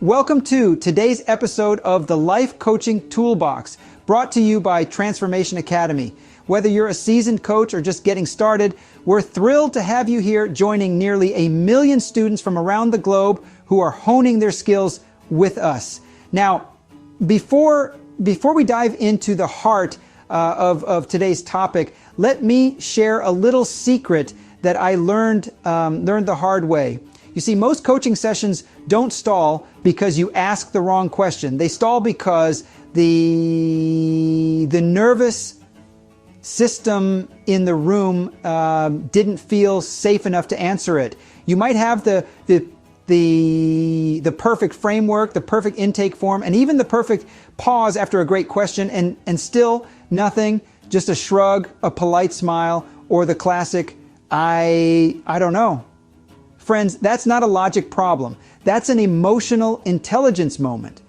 Welcome to today's episode of the Life Coaching Toolbox, brought to you by Transformation Academy. Whether you're a seasoned coach or just getting started, we're thrilled to have you here joining nearly 1 million students from around the globe who are honing their skills with us. Now, before we dive into the heart of today's topic, let me share a little secret that I learned the hard way. You see, most coaching sessions don't stall because you ask the wrong question. They stall because the nervous system in the room didn't feel safe enough to answer it. You might have the perfect framework, the perfect intake form, and even the perfect pause after a great question, and still nothing, just a shrug, a polite smile, or the classic, I don't know. Friends, that's not a logic problem. That's an emotional intelligence moment.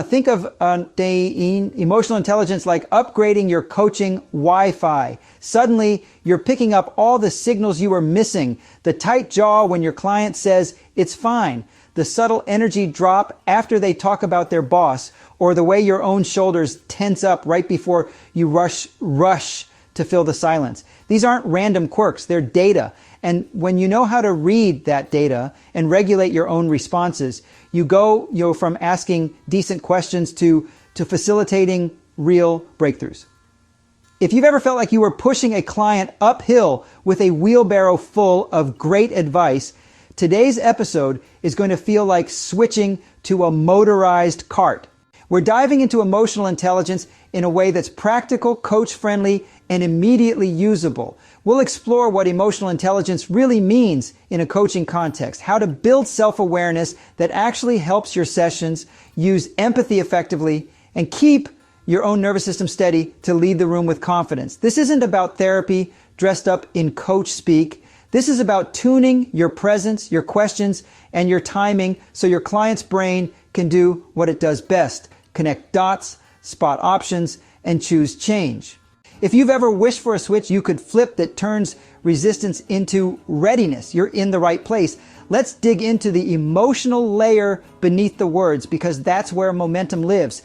Think of emotional intelligence like upgrading your coaching Wi-Fi. Suddenly, you're picking up all the signals you were missing. The tight jaw when your client says, "It's fine." The subtle energy drop after they talk about their boss, or the way your own shoulders tense up right before you rush to fill the silence. These aren't random quirks, they're data. And when you know how to read that data and regulate your own responses, you go from asking decent questions to facilitating real breakthroughs. If you've ever felt like you were pushing a client uphill with a wheelbarrow full of great advice, today's episode is going to feel like switching to a motorized cart. We're diving into emotional intelligence in a way that's practical, coach-friendly, and immediately usable. We'll explore what emotional intelligence really means in a coaching context, how to build self-awareness that actually helps your sessions, use empathy effectively, and keep your own nervous system steady to lead the room with confidence. This isn't about therapy dressed up in coach speak. This is about tuning your presence, your questions, and your timing so your client's brain can do what it does best: connect dots, spot options, and choose change. If you've ever wished for a switch you could flip that turns resistance into readiness, you're in the right place. Let's dig into the emotional layer beneath the words, because that's where momentum lives.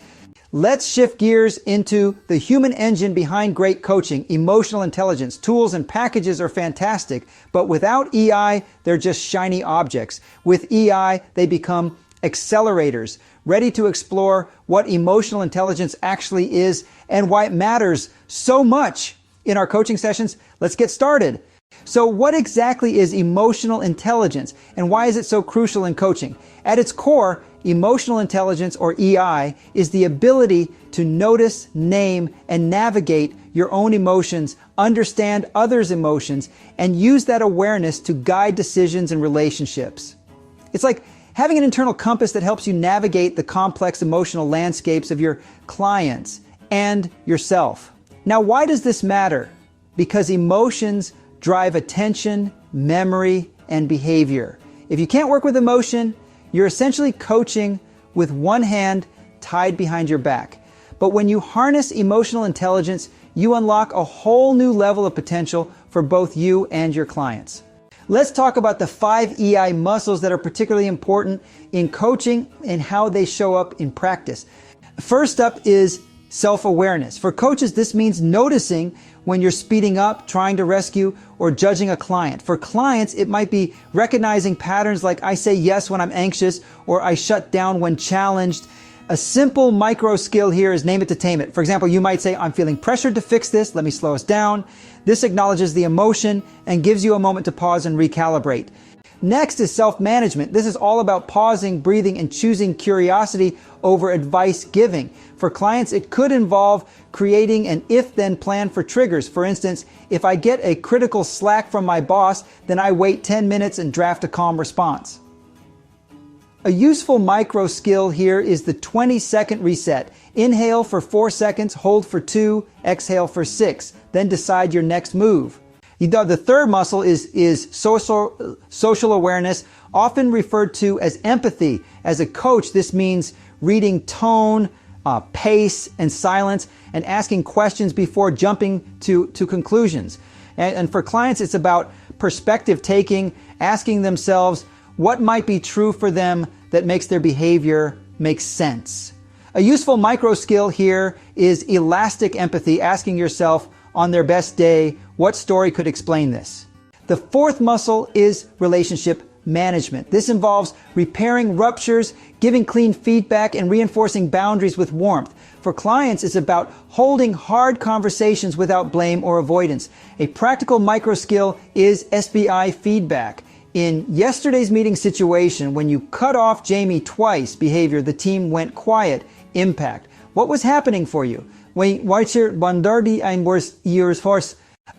Let's shift gears into the human engine behind great coaching, emotional intelligence. Tools and packages are fantastic, but without EI, they're just shiny objects. With EI, they become accelerators, ready to explore what emotional intelligence actually is and why it matters so much in our coaching sessions. Let's get started. So what exactly is emotional intelligence, and why is it so crucial in coaching? At its core, emotional intelligence, or EI, is the ability to notice, name, and navigate your own emotions, understand others' emotions, and use that awareness to guide decisions and relationships. It's like having an internal compass that helps you navigate the complex emotional landscapes of your clients and yourself. Now, why does this matter? Because emotions drive attention, memory, and behavior. If you can't work with emotion, you're essentially coaching with one hand tied behind your back. But when you harness emotional intelligence, you unlock a whole new level of potential for both you and your clients. Let's talk about the 5 EI muscles that are particularly important in coaching and how they show up in practice. First up is self-awareness. For coaches, this means noticing when you're speeding up, trying to rescue, or judging a client. For clients, it might be recognizing patterns like I say yes when I'm anxious, or I shut down when challenged. A simple micro skill here is name it to tame it. For example, you might say, "I'm feeling pressured to fix this. Let me slow us down." This acknowledges the emotion and gives you a moment to pause and recalibrate. Next is self-management. This is all about pausing, breathing, and choosing curiosity over advice giving. For clients, it could involve creating an if-then plan for triggers. For instance, if I get a critical slack from my boss, then I wait 10 minutes and draft a calm response. A useful micro skill here is the 20-second reset. Inhale for 4 seconds, hold for 2, exhale for 6, then decide your next move. The third muscle is social awareness, often referred to as empathy. As a coach, this means reading tone, pace, and silence, and asking questions before jumping to conclusions. And for clients, it's about perspective taking, asking themselves what might be true for them that makes their behavior make sense. A useful micro skill here is elastic empathy, asking yourself on their best day, what story could explain this? The fourth muscle is relationship management. This involves repairing ruptures, giving clean feedback, and reinforcing boundaries with warmth. For clients, it's about holding hard conversations without blame or avoidance. A practical micro skill is SBI feedback. In yesterday's meeting situation, when you cut off Jamie twice behavior, the team went quiet. Impact. What was happening for you?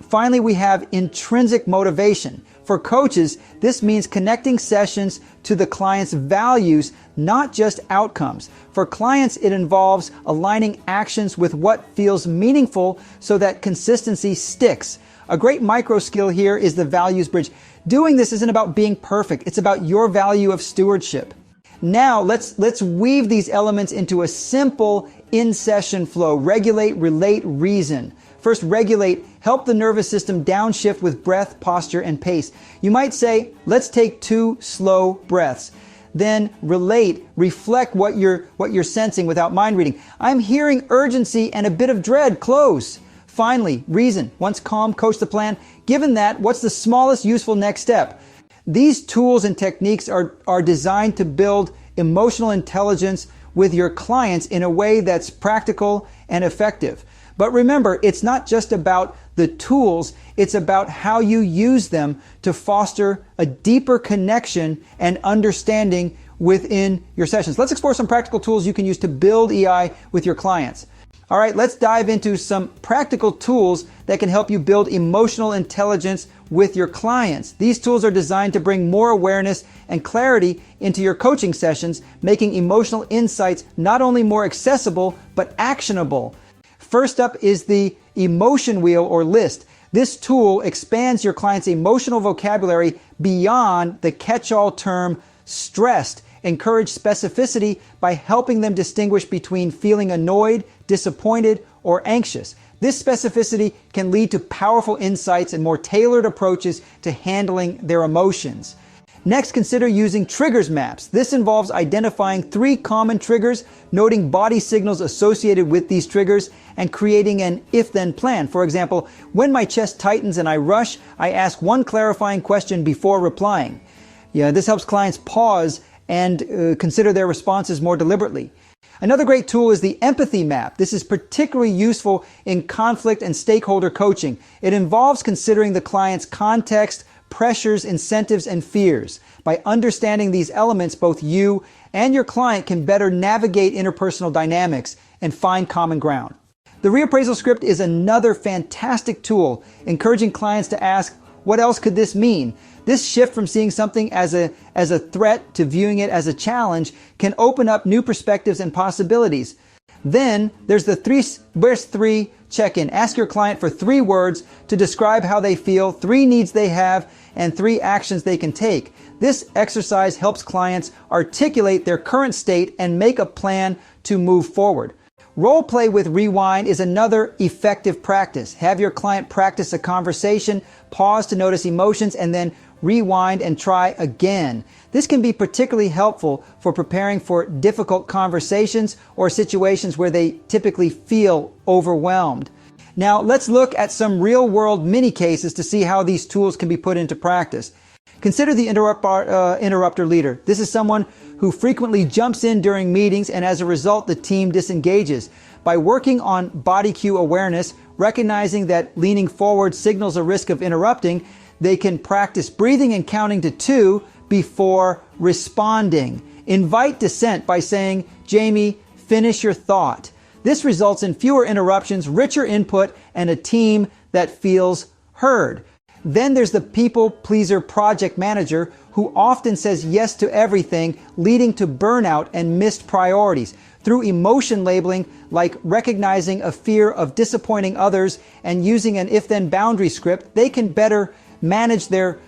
Finally, we have intrinsic motivation. For coaches, this means connecting sessions to the client's values, not just outcomes. For clients, it involves aligning actions with what feels meaningful so that consistency sticks. A great micro skill here is the values bridge. Doing this isn't about being perfect. It's about your value of stewardship. Now, let's weave these elements into a simple in-session flow. Regulate, relate, reason. First, regulate. Help the nervous system downshift with breath, posture, and pace. You might say, let's take 2 slow breaths. Then relate. Reflect what you're sensing without mind reading. I'm hearing urgency and a bit of dread. Close. Finally, reason. Once calm, coach the plan. Given that, what's the smallest useful next step? These tools and techniques are designed to build emotional intelligence with your clients in a way that's practical and effective. But remember, it's not just about the tools, it's about how you use them to foster a deeper connection and understanding within your sessions. Let's explore some practical tools you can use to build EI with your clients. All right, let's dive into some practical tools that can help you build emotional intelligence with your clients. These tools are designed to bring more awareness and clarity into your coaching sessions, making emotional insights not only more accessible, but actionable. First up is the emotion wheel or list. This tool expands your client's emotional vocabulary beyond the catch-all term stressed. Encourage specificity by helping them distinguish between feeling annoyed, disappointed, or anxious. This specificity can lead to powerful insights and more tailored approaches to handling their emotions. Next, consider using triggers maps. This involves identifying 3 common triggers, noting body signals associated with these triggers, and creating an if-then plan. For example, when my chest tightens and I rush, I ask one clarifying question before replying. This helps clients pause and consider their responses more deliberately. Another great tool is the empathy map. This is particularly useful in conflict and stakeholder coaching. It involves considering the client's context, pressures, incentives, and fears. By understanding these elements, both you and your client can better navigate interpersonal dynamics and find common ground. The reappraisal script is another fantastic tool, encouraging clients to ask, what else could this mean? This shift from seeing something as a threat to viewing it as a challenge can open up new perspectives and possibilities. Then there's the where's 3 check-in. Ask your client for 3 words to describe how they feel, 3 needs they have, and 3 actions they can take. This exercise helps clients articulate their current state and make a plan to move forward. Role play with rewind is another effective practice. Have your client practice a conversation, pause to notice emotions, and then rewind and try again. This can be particularly helpful for preparing for difficult conversations or situations where they typically feel overwhelmed. Now, let's look at some real-world mini cases to see how these tools can be put into practice. Consider the interrupter leader. This is someone who frequently jumps in during meetings, and as a result, the team disengages. By working on body cue awareness, recognizing that leaning forward signals a risk of interrupting, they can practice breathing and counting to 2 before responding. Invite dissent by saying, Jamie, finish your thought. This results in fewer interruptions, richer input, and a team that feels heard. Then there's the people pleaser project manager who often says yes to everything, leading to burnout and missed priorities. Through emotion labeling, like recognizing a fear of disappointing others and using an if-then boundary script, they can better manage their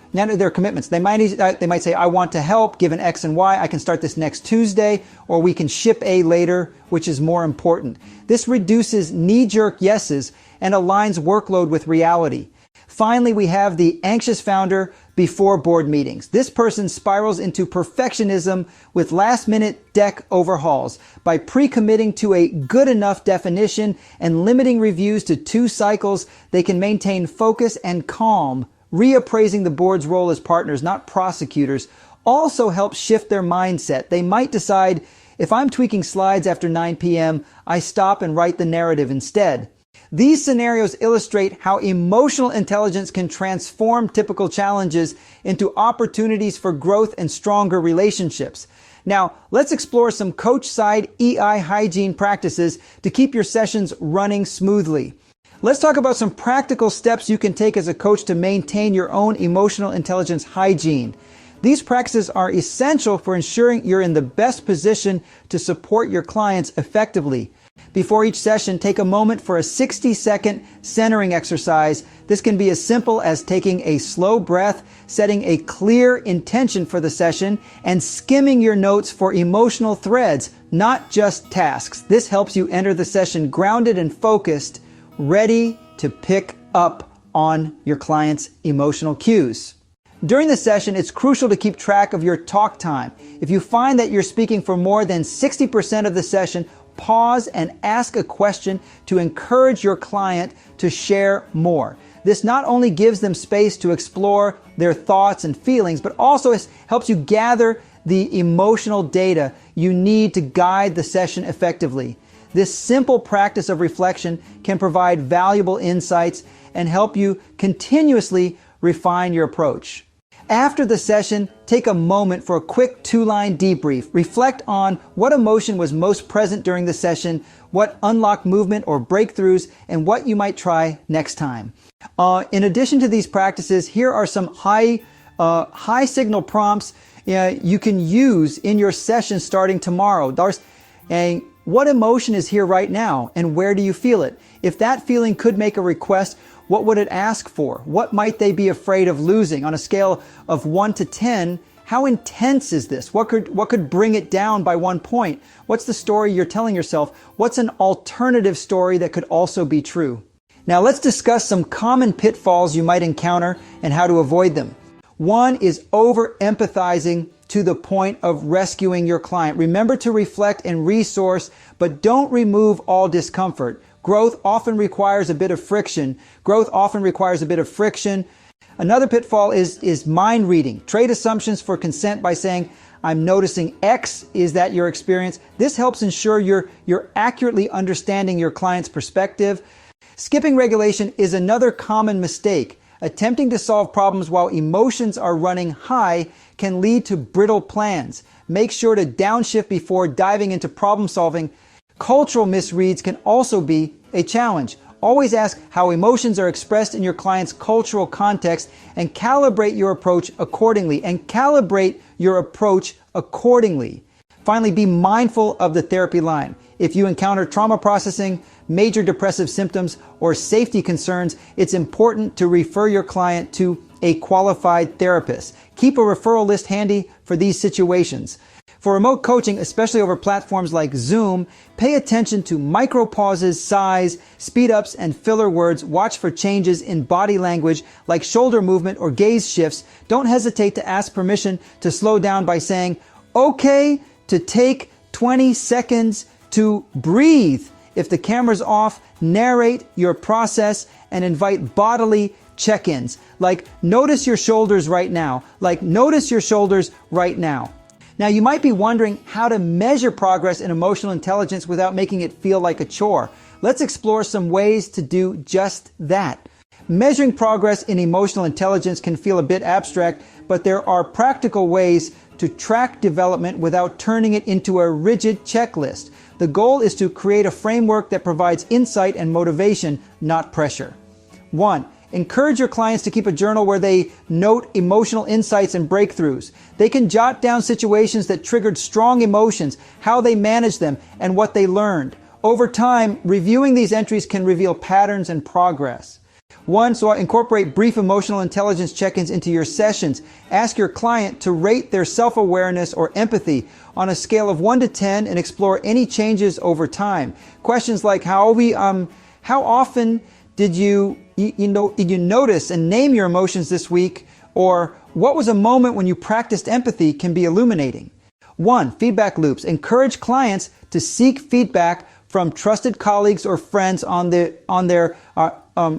commitments. They might say, I want to help, given X and Y, I can start this next Tuesday, or we can ship A later, which is more important. This reduces knee-jerk yeses and aligns workload with reality. Finally, we have the anxious founder, before board meetings. This person spirals into perfectionism with last-minute deck overhauls. By pre-committing to a good enough definition and limiting reviews to 2 cycles, they can maintain focus and calm. Reappraising the board's role as partners, not prosecutors, also helps shift their mindset. They might decide, if I'm tweaking slides after 9 p.m., I stop and write the narrative instead. These scenarios illustrate how emotional intelligence can transform typical challenges into opportunities for growth and stronger relationships. Now, let's explore some coach-side EI hygiene practices to keep your sessions running smoothly. Let's talk about some practical steps you can take as a coach to maintain your own emotional intelligence hygiene. These practices are essential for ensuring you're in the best position to support your clients effectively. Before each session, take a moment for a 60-second centering exercise. This can be as simple as taking a slow breath, setting a clear intention for the session, and skimming your notes for emotional threads, not just tasks. This helps you enter the session grounded and focused, ready to pick up on your client's emotional cues. During the session, it's crucial to keep track of your talk time. If you find that you're speaking for more than 60% of the session, pause and ask a question to encourage your client to share more. This not only gives them space to explore their thoughts and feelings, but also helps you gather the emotional data you need to guide the session effectively. This simple practice of reflection can provide valuable insights and help you continuously refine your approach. After the session, take a moment for a quick 2-line debrief. Reflect on what emotion was most present during the session, what unlocked movement or breakthroughs, and what you might try next time. In addition to these practices, here are some high signal prompts you can use in your session starting tomorrow. What emotion is here right now, and where do you feel it? If that feeling could make a request, what would it ask for? What might they be afraid of losing? On a scale of 1 to 10, how intense is this? What could bring it down by 1 point? What's the story you're telling yourself? What's an alternative story that could also be true? Now let's discuss some common pitfalls you might encounter and how to avoid them. One is over-empathizing to the point of rescuing your client. Remember to reflect and resource, but don't remove all discomfort. Growth often requires a bit of friction. Another pitfall is mind reading. Trade assumptions for consent by saying, I'm noticing X. Is that your experience? This helps ensure you're accurately understanding your client's perspective. Skipping regulation is another common mistake. Attempting to solve problems while emotions are running high can lead to brittle plans. Make sure to downshift before diving into problem solving. Cultural misreads can also be a challenge. Always ask how emotions are expressed in your client's cultural context and calibrate your approach accordingly. Finally, be mindful of the therapy line. If you encounter trauma processing, major depressive symptoms, or safety concerns, it's important to refer your client to a qualified therapist. Keep a referral list handy for these situations. For remote coaching, especially over platforms like Zoom, pay attention to micro pauses, sighs, speed ups, and filler words. Watch for changes in body language like shoulder movement or gaze shifts. Don't hesitate to ask permission to slow down by saying, okay, to take 20 seconds to breathe. If the camera's off, narrate your process and invite bodily check-ins. Like, notice your shoulders right now. Now, you might be wondering how to measure progress in emotional intelligence without making it feel like a chore. Let's explore some ways to do just that. Measuring progress in emotional intelligence can feel a bit abstract, but there are practical ways to track development without turning it into a rigid checklist. The goal is to create a framework that provides insight and motivation, not pressure. 1. Encourage your clients to keep a journal where they note emotional insights and breakthroughs. They can jot down situations that triggered strong emotions, how they managed them, and what they learned. Over time, reviewing these entries can reveal patterns and progress. 1. So incorporate brief emotional intelligence check-ins into your sessions. Ask your client to rate their self-awareness or empathy on a scale of 1 to 10 and explore any changes over time. Questions like how often did you notice and name your emotions this week, Or what was a moment when you practiced empathy can be illuminating. 1. Feedback loops. Encourage clients to seek feedback from trusted colleagues or friends on their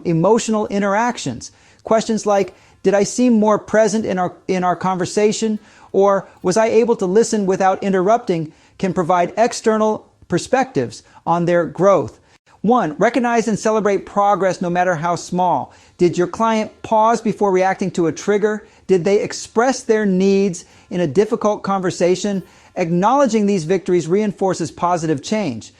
emotional interactions. Questions like, did I seem more present in our conversation? Or was I able to listen without interrupting? Can provide external perspectives on their growth. 1. Recognize and celebrate progress no matter how small. Did your client pause before reacting to a trigger? Did they express their needs in a difficult conversation? Acknowledging these victories reinforces positive change.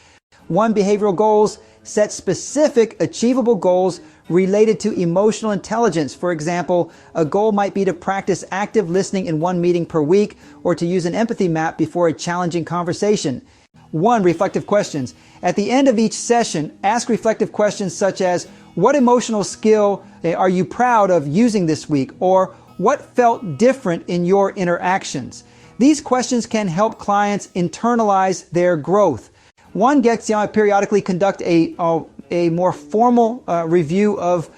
1. Behavioral goals. Set specific, achievable goals related to emotional intelligence. For example, a goal might be to practice active listening in 1 meeting per week, or to use an empathy map before a challenging conversation. 1. Reflective questions. At the end of each session, ask reflective questions such as, what emotional skill are you proud of using this week? Or what felt different in your interactions? These questions can help clients internalize their growth. 1. Periodically conduct a more formal review of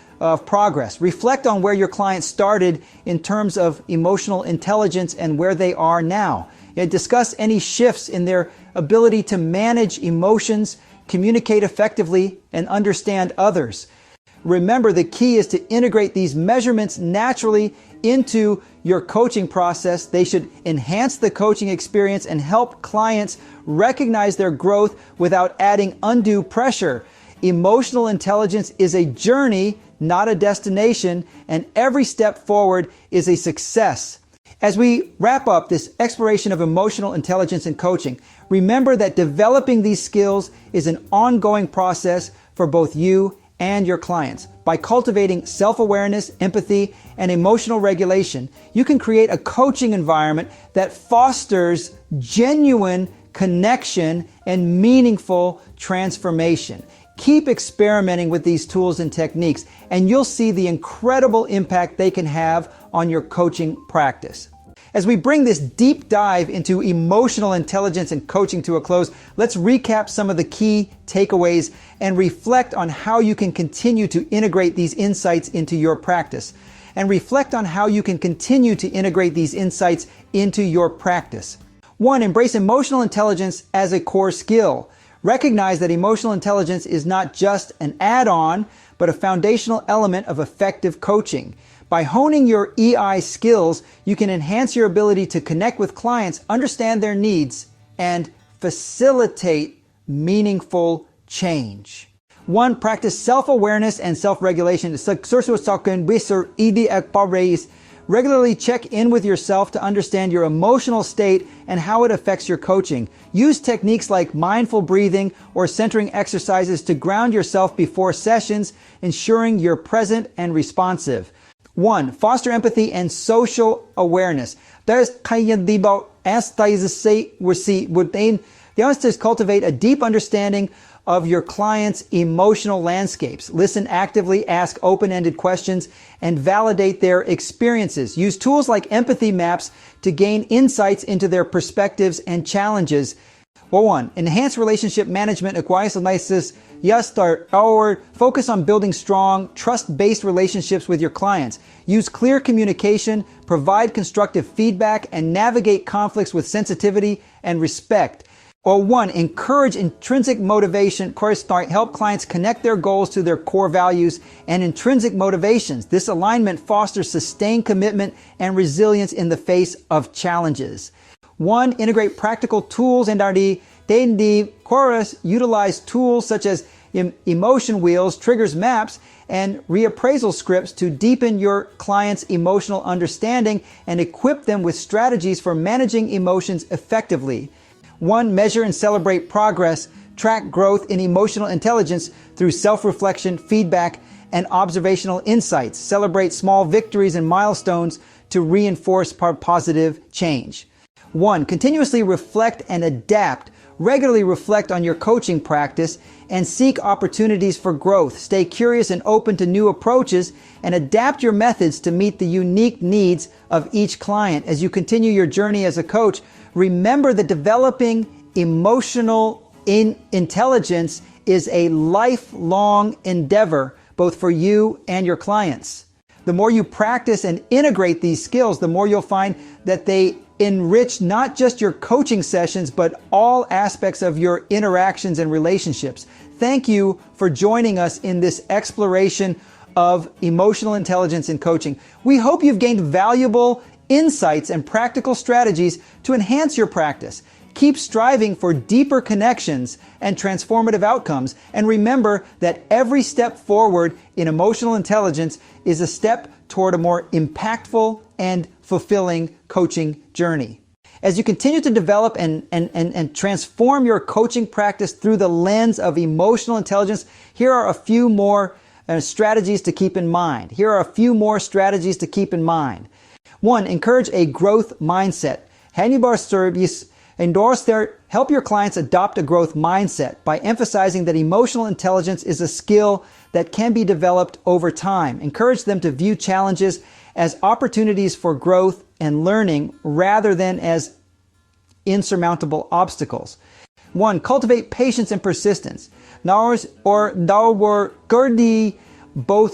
progress. Reflect on where your client started in terms of emotional intelligence and where they are now. Discuss any shifts in their ability to manage emotions, communicate effectively, and understand others. Remember, the key is to integrate these measurements naturally into your coaching process. They should enhance the coaching experience and help clients recognize their growth without adding undue pressure. Emotional intelligence is a journey, not a destination, and every step forward is a success. As we wrap up this exploration of emotional intelligence in coaching, remember that developing these skills is an ongoing process for both you and your clients. By cultivating self-awareness, empathy, and emotional regulation, you can create a coaching environment that fosters genuine connection and meaningful transformation. Keep experimenting with these tools and techniques, and you'll see the incredible impact they can have on your coaching practice. As we bring this deep dive into emotional intelligence and coaching to a close, let's recap some of the key takeaways and reflect on how you can continue to integrate these insights into your practice. And reflect on how you can continue to integrate these insights into your practice. 1. Embrace emotional intelligence as a core skill. Recognize that emotional intelligence is not just an add-on, but a foundational element of effective coaching. By honing your EI skills, you can enhance your ability to connect with clients, understand their needs, and facilitate meaningful change. 1. Practice self-awareness and self-regulation. Regularly check in with yourself to understand your emotional state and how it affects your coaching. Use techniques like mindful breathing or centering exercises to ground yourself before sessions, ensuring you're present and responsive. 1. Foster empathy and social awareness. The is cultivate a deep understanding of your client's emotional landscapes. Listen actively, ask open-ended questions, and validate their experiences. Use tools like empathy maps to gain insights into their perspectives and challenges. 1. Enhance relationship management. Focus on building strong, trust-based relationships with your clients. Use clear communication, provide constructive feedback, and navigate conflicts with sensitivity and respect. 1. Encourage intrinsic motivation. Help clients connect their goals to their core values and intrinsic motivations. This alignment fosters sustained commitment and resilience in the face of challenges. 1. Integrate practical tools and utilize tools such as emotion wheels, triggers maps, and reappraisal scripts to deepen your client's emotional understanding and equip them with strategies for managing emotions effectively. 1. Measure and celebrate progress. Track growth in emotional intelligence through self-reflection, feedback, and observational insights. Celebrate small victories and milestones to reinforce positive change. 1. Continuously reflect and adapt. Regularly reflect on your coaching practice and seek opportunities for growth. Stay curious and open to new approaches and adapt your methods to meet the unique needs of each client. As you continue your journey as a coach, remember that developing emotional intelligence is a lifelong endeavor, both for you and your clients. The more you practice and integrate these skills, the more you'll find that they enrich not just your coaching sessions, but all aspects of your interactions and relationships. Thank you for joining us in this exploration of emotional intelligence in coaching. We hope you've gained valuable insights and practical strategies to enhance your practice. Keep striving for deeper connections and transformative outcomes. And remember that every step forward in emotional intelligence is a step toward a more impactful and fulfilling coaching journey. As you continue to develop and transform your coaching practice through the lens of emotional intelligence, here are a few more strategies to keep in mind. One, encourage a growth mindset. Help your clients adopt a growth mindset by emphasizing that emotional intelligence is a skill that can be developed over time. Encourage them to view challenges as opportunities for growth and learning rather than as insurmountable obstacles. One, cultivate patience and persistence. Both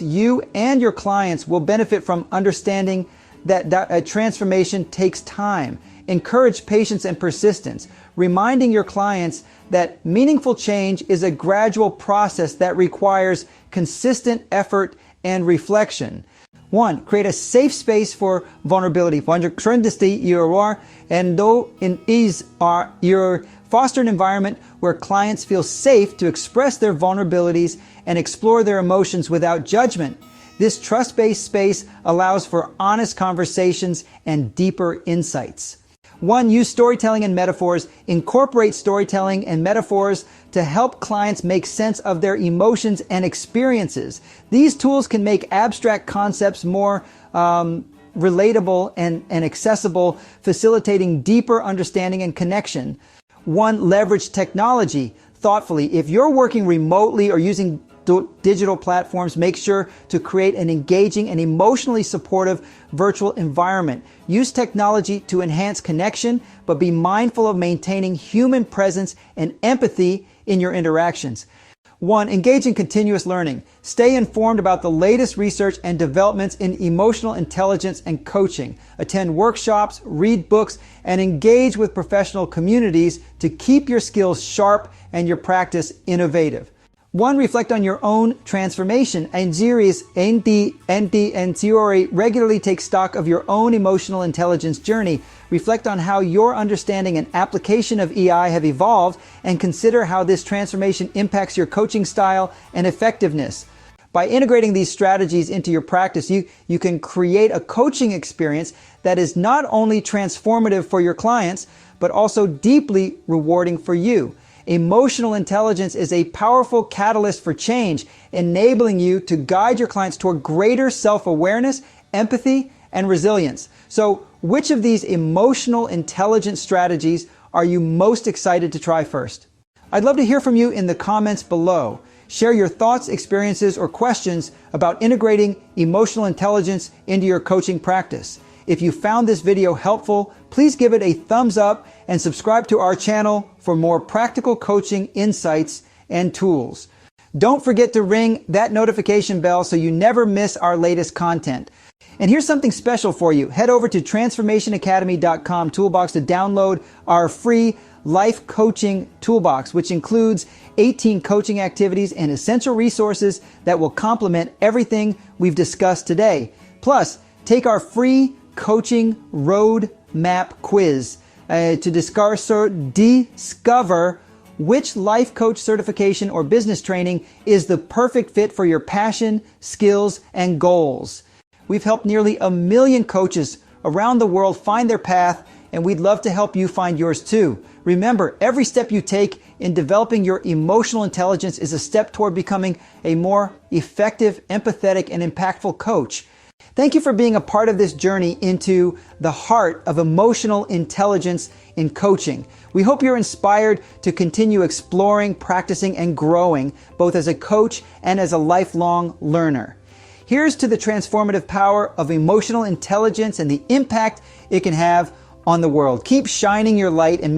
you and your clients will benefit from understanding that a transformation takes time. Encourage patience and persistence, reminding your clients that meaningful change is a gradual process that requires consistent effort and reflection. One, create a safe space for vulnerability. Foster an environment where clients feel safe to express their vulnerabilities and explore their emotions without judgment. This trust-based space allows for honest conversations and deeper insights. One, use storytelling and metaphors. Incorporate storytelling and metaphors to help clients make sense of their emotions and experiences. These tools can make abstract concepts more relatable and accessible, facilitating deeper understanding and connection. One, leverage technology thoughtfully. If you're working remotely or using digital platforms, make sure to create an engaging and emotionally supportive virtual environment. Use technology to enhance connection, but be mindful of maintaining human presence and empathy in your interactions. One, engage in continuous learning. Stay informed about the latest research and developments in emotional intelligence and coaching. Attend workshops, read books, and engage with professional communities to keep your skills sharp and your practice innovative. One, reflect on your own transformation. Regularly take stock of your own emotional intelligence journey. Reflect on how your understanding and application of EI have evolved and consider how this transformation impacts your coaching style and effectiveness. By integrating these strategies into your practice, you can create a coaching experience that is not only transformative for your clients, but also deeply rewarding for you. Emotional intelligence is a powerful catalyst for change, enabling you to guide your clients toward greater self-awareness, empathy, and resilience. So, which of these emotional intelligence strategies are you most excited to try first? I'd love to hear from you in the comments below. Share your thoughts, experiences, or questions about integrating emotional intelligence into your coaching practice. If you found this video helpful, please give it a thumbs up and subscribe to our channel for more practical coaching insights and tools. Don't forget to ring that notification bell so you never miss our latest content. And here's something special for you. Head over to transformationacademy.com toolbox to download our free life coaching toolbox, which includes 18 coaching activities and essential resources that will complement everything we've discussed today. Plus, take our free coaching roadmap quiz to discover which life coach certification or business training is the perfect fit for your passion, skills, and goals. We've helped nearly 1 million coaches around the world find their path, and we'd love to help you find yours too. Remember, every step you take in developing your emotional intelligence is a step toward becoming a more effective, empathetic, and impactful coach. Thank you for being a part of this journey into the heart of emotional intelligence in coaching. We hope you're inspired to continue exploring, practicing, and growing, both as a coach and as a lifelong learner. Here's to the transformative power of emotional intelligence and the impact it can have on the world. Keep shining your light and